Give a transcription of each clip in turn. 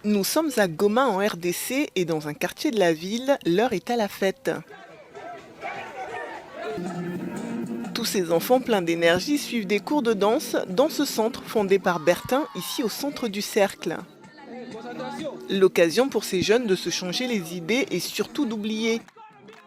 Nous sommes à Goma en RDC et dans un quartier de la ville, l'heure est à la fête. Tous ces enfants pleins d'énergie suivent des cours de danse dans ce centre fondé par Bertin, ici au centre du cercle. L'occasion pour ces jeunes de se changer les idées et surtout d'oublier.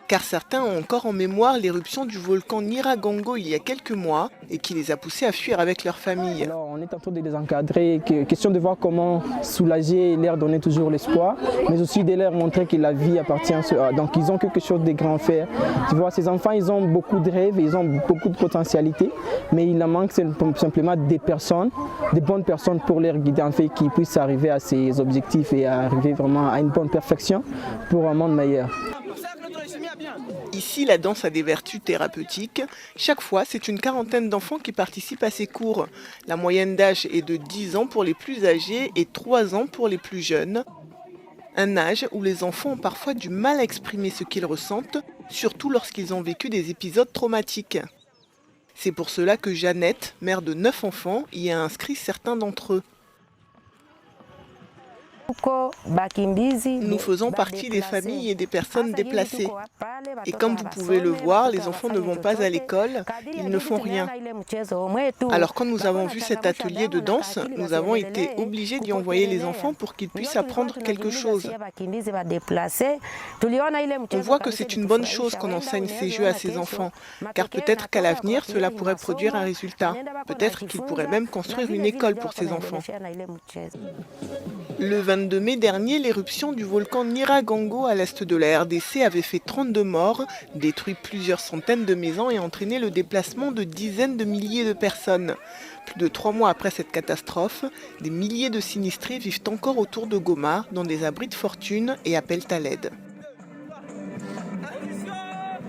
Car certains ont encore en mémoire l'éruption du volcan Nyiragongo il y a quelques mois et qui les a poussés à fuir avec leur famille. Alors, on est en train de les encadrer, question de voir comment soulager et leur donner toujours l'espoir, mais aussi de leur montrer que la vie appartient à eux. Donc ils ont quelque chose de grand à faire. Tu vois, ces enfants, ils ont beaucoup de rêves, ils ont beaucoup de potentialités, mais il leur manque simplement des personnes, des bonnes personnes pour les guider, en fait, qui puissent arriver à ces objectifs et arriver vraiment à une bonne perfection pour un monde meilleur. Ici, la danse a des vertus thérapeutiques. Chaque fois, c'est une quarantaine d'enfants qui participent à ces cours. La moyenne d'âge est de 10 ans pour les plus âgés et 3 ans pour les plus jeunes. Un âge où les enfants ont parfois du mal à exprimer ce qu'ils ressentent, surtout lorsqu'ils ont vécu des épisodes traumatiques. C'est pour cela que Jeannette, mère de 9 enfants, y a inscrit certains d'entre eux. Nous faisons partie des familles et des personnes déplacées. Et comme vous pouvez le voir, les enfants ne vont pas à l'école, ils ne font rien. Alors quand nous avons vu cet atelier de danse, nous avons été obligés d'y envoyer les enfants pour qu'ils puissent apprendre quelque chose. On voit que c'est une bonne chose qu'on enseigne ces jeux à ces enfants, car peut-être qu'à l'avenir, cela pourrait produire un résultat. Peut-être qu'ils pourraient même construire une école pour ces enfants. Le 22 mai dernier, l'éruption du volcan Nyiragongo à l'est de la RDC avait fait 32 morts, détruit plusieurs centaines de maisons et entraîné le déplacement de dizaines de milliers de personnes. Plus de 3 mois après cette catastrophe, des milliers de sinistrés vivent encore autour de Goma dans des abris de fortune et appellent à l'aide.